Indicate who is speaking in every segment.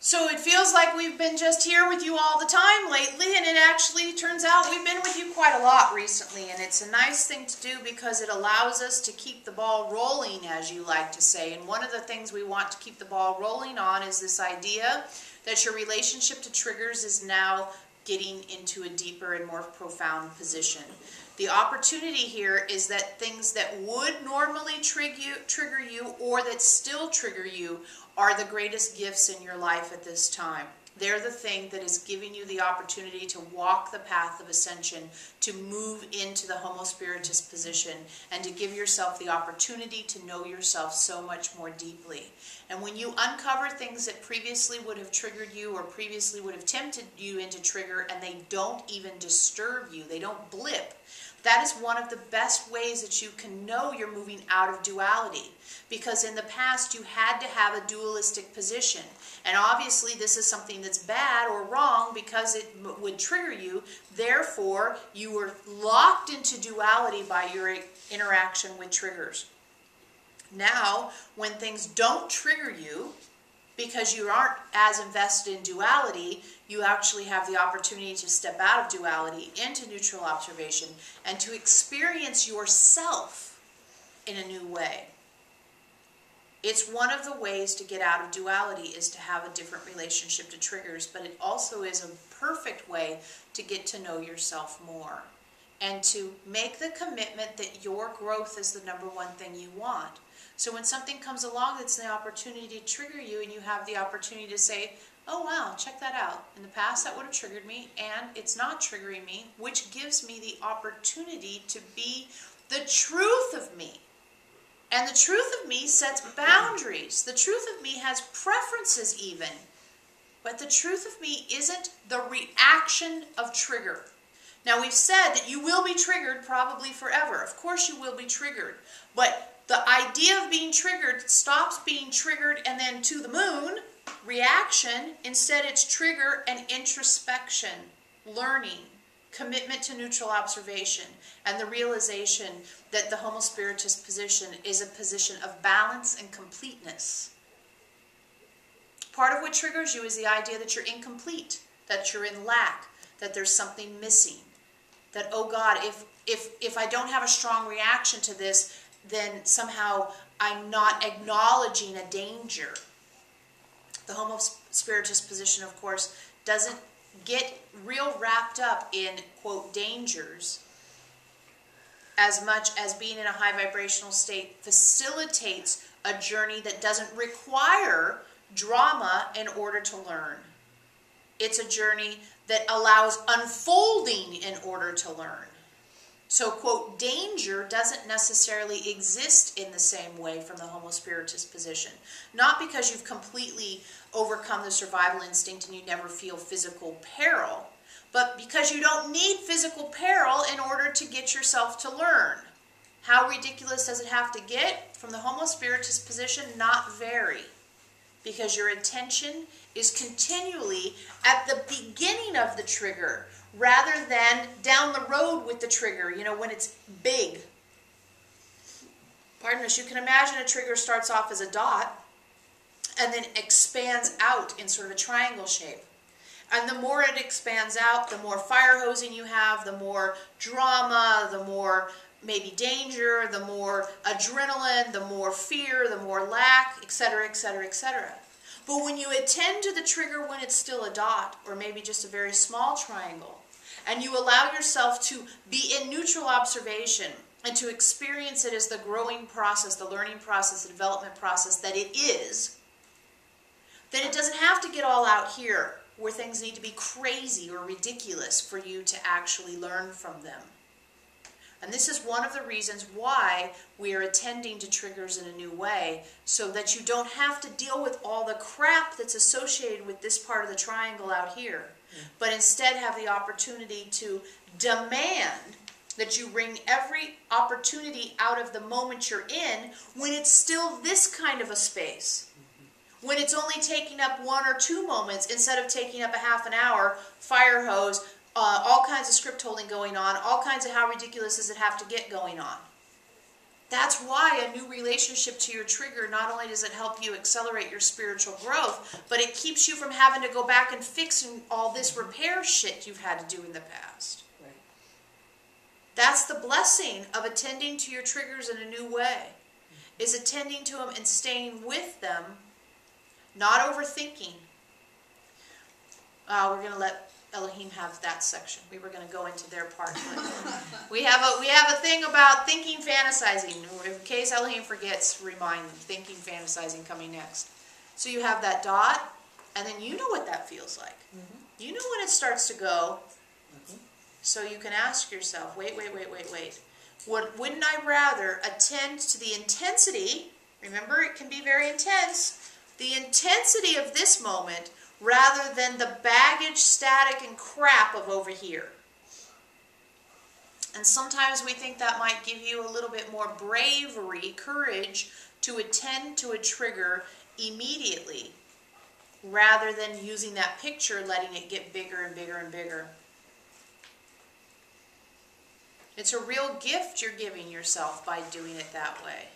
Speaker 1: So it feels like we've been just here with you all the time lately, and it actually turns out we've been with you quite a lot recently, and it's a nice thing to do because it allows us to keep the ball rolling, as you like to say. And one of the things we want to keep the ball rolling on is this idea that your relationship to triggers is now getting into a deeper and more profound position. The opportunity here is that things that would normally trigger you or that still trigger you are the greatest gifts in your life at this time. They're the thing that is giving you the opportunity to walk the path of ascension, to move into the Homo Spiritus position, and to give yourself the opportunity to know yourself so much more deeply. And when you uncover things that previously would have triggered you or previously would have tempted you into trigger, and they don't even disturb you, they don't blip, that is one of the best ways that you can know you're moving out of duality. Because in the past you had to have a dualistic position. And obviously this is something that's bad or wrong because it would trigger you. Therefore, you were locked into duality by your interaction with triggers. Now, when things don't trigger you, because you aren't as invested in duality, you actually have the opportunity to step out of duality into neutral observation and to experience yourself in a new way. It's one of the ways to get out of duality is to have a different relationship to triggers, but it also is a perfect way to get to know yourself more and to make the commitment that your growth is the number one thing you want. So when something comes along that's the opportunity to trigger you and you have the opportunity to say, oh wow, check that out. In the past that would have triggered me and it's not triggering me, which gives me the opportunity to be the truth of me. And the truth of me sets boundaries. The truth of me has preferences even. But the truth of me isn't the reaction of trigger. Now we've said that you will be triggered probably forever. Of course you will be triggered. But the idea of being triggered stops being triggered and then to the moon, reaction. Instead it's trigger and introspection, learning, commitment to neutral observation, and the realization that the Homo Spiritus position is a position of balance and completeness. Part of what triggers you is the idea that you're incomplete, that you're in lack, that there's something missing. That, oh God, if I don't have a strong reaction to this, then somehow I'm not acknowledging a danger. The Homo Spiritus position, of course, doesn't get real wrapped up in, quote, dangers as much as being in a high vibrational state facilitates a journey that doesn't require drama in order to learn. It's a journey that allows unfolding in order to learn. So, quote, danger doesn't necessarily exist in the same way from the Homo Spiritus position. Not because you've completely overcome the survival instinct and you never feel physical peril, but because you don't need physical peril in order to get yourself to learn. How ridiculous does it have to get? From the Homo Spiritus position, not very. Because your attention is continually at the beginning of the trigger, rather than down the road with the trigger, you know, when it's big. Pardon us, you can imagine a trigger starts off as a dot and then expands out in sort of a triangle shape. And the more it expands out, the more fire hosing you have, the more drama, the more maybe danger, the more adrenaline, the more fear, the more lack, etc., etc., etc. But when you attend to the trigger when it's still a dot, or maybe just a very small triangle, and you allow yourself to be in neutral observation and to experience it as the growing process, the learning process, the development process that it is, then it doesn't have to get all out here where things need to be crazy or ridiculous for you to actually learn from them. And this is one of the reasons why we are attending to triggers in a new way, so that you don't have to deal with all the crap that's associated with this part of the triangle out here, but instead have the opportunity to demand that you wring every opportunity out of the moment you're in when it's still this kind of a space. When it's only taking up 1 or 2 moments instead of taking up a half an hour, fire hose, all kinds of script holding going on, all kinds of how ridiculous does it have to get going on. That's why a new relationship to your trigger, not only does it help you accelerate your spiritual growth, but it keeps you from having to go back and fix all this repair shit you've had to do in the past.
Speaker 2: Right.
Speaker 1: That's the blessing of attending to your triggers in a new way, is attending to them and staying with them, not overthinking. We're going to let Elohim have that section. We were going to go into their part. we have a thing about thinking, fantasizing. In case Elohim forgets, remind them. Thinking, fantasizing coming next. So you have that dot, and then you know what that feels like. Mm-hmm. You know when it starts to go. Mm-hmm. So you can ask yourself, wait. Wouldn't I rather attend to the intensity? Remember, it can be very intense. The intensity of this moment, rather than the baggage, static, and crap of over here. And sometimes we think that might give you a little bit more bravery, courage, to attend to a trigger immediately, rather than using that picture, letting it get bigger and bigger and bigger. It's a real gift you're giving yourself by doing it that way.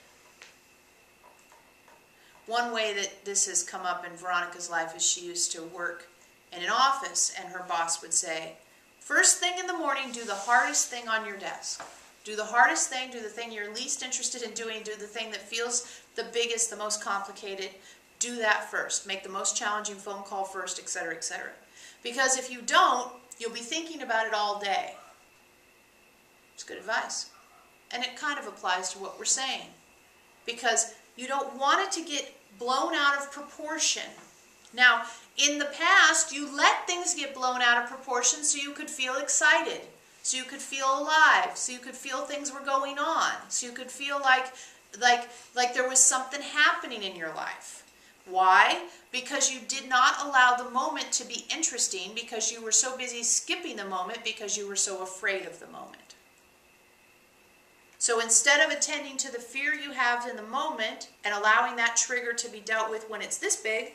Speaker 1: One way that this has come up in Veronica's life is she used to work in an office, and her boss would say, first thing in the morning, do the hardest thing on your desk. Do the hardest thing, do the thing you're least interested in doing, do the thing that feels the biggest, the most complicated. Do that first. Make the most challenging phone call first, etc., etc. Because if you don't, you'll be thinking about it all day. It's good advice. And it kind of applies to what we're saying. Because you don't want it to get blown out of proportion. Now, in the past, you let things get blown out of proportion so you could feel excited, so you could feel alive, so you could feel things were going on, so you could feel like there was something happening in your life. Why? Because you did not allow the moment to be interesting, because you were so busy skipping the moment because you were so afraid of the moment. So instead of attending to the fear you have in the moment and allowing that trigger to be dealt with when it's this big,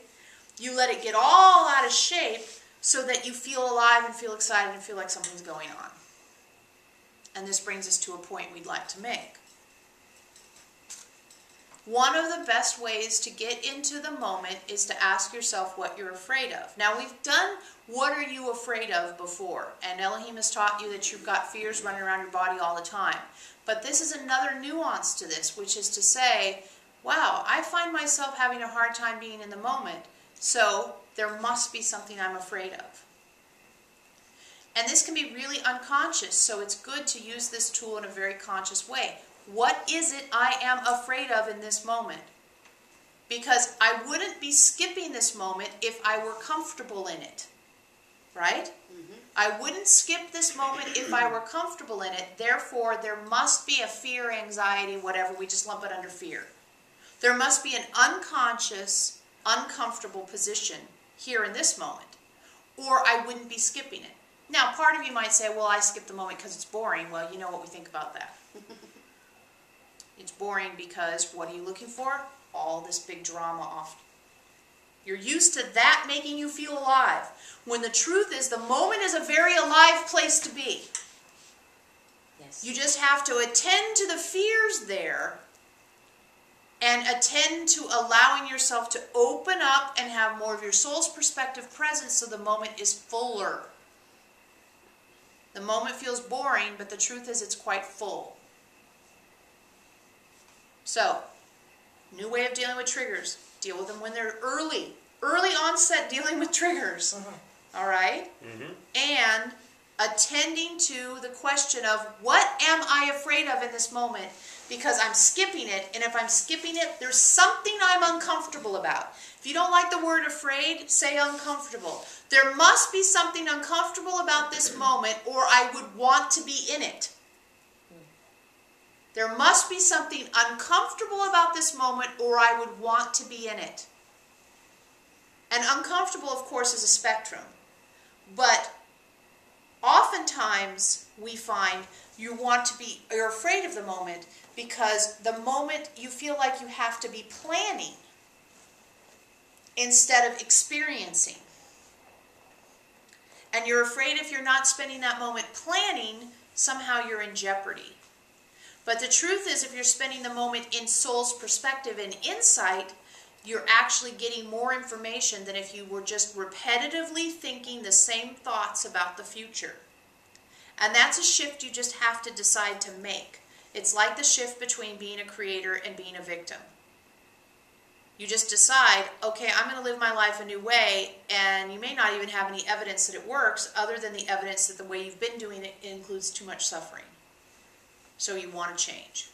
Speaker 1: you let it get all out of shape so that you feel alive and feel excited and feel like something's going on. And this brings us to a point we'd like to make. One of the best ways to get into the moment is to ask yourself what you're afraid of. Now, we've done what are you afraid of before, and Elohim has taught you that you've got fears running around your body all the time. But this is another nuance to this, which is to say, wow, I find myself having a hard time being in the moment, so there must be something I'm afraid of. And this can be really unconscious, so it's good to use this tool in a very conscious way. What is it I am afraid of in this moment? Because I wouldn't be skipping this moment if I were comfortable in it, right? Mm-hmm. I wouldn't skip this moment if I were comfortable in it. Therefore, there must be a fear, anxiety, whatever. We just lump it under fear. There must be an unconscious, uncomfortable position here in this moment, or I wouldn't be skipping it. Now, part of you might say, well, I skip the moment because it's boring. Well, you know what we think about that. It's boring because what are you looking for? All this big drama off. You're used to that making you feel alive. When the truth is, the moment is a very alive place to be. Yes. You just have to attend to the fears there and attend to allowing yourself to open up and have more of your soul's perspective present so the moment is fuller. The moment feels boring, but the truth is it's quite full. So, new way of dealing with triggers. Deal with them when they're early. Early onset dealing with triggers. All right? Mm-hmm. And attending to the question of what am I afraid of in this moment? Because I'm skipping it, and if I'm skipping it, there's something I'm uncomfortable about. If you don't like the word afraid, say uncomfortable. There must be something uncomfortable about this moment, or I would want to be in it. There must be something uncomfortable about this moment, or I would want to be in it. And uncomfortable, of course, is a spectrum. But oftentimes we find you're afraid of the moment because the moment you feel like you have to be planning instead of experiencing. And you're afraid if you're not spending that moment planning, somehow you're in jeopardy. But the truth is, if you're spending the moment in soul's perspective and insight, you're actually getting more information than if you were just repetitively thinking the same thoughts about the future. And that's a shift you just have to decide to make. It's like the shift between being a creator and being a victim. You just decide, okay, I'm going to live my life a new way, and you may not even have any evidence that it works other than the evidence that the way you've been doing it includes too much suffering. So you want to change.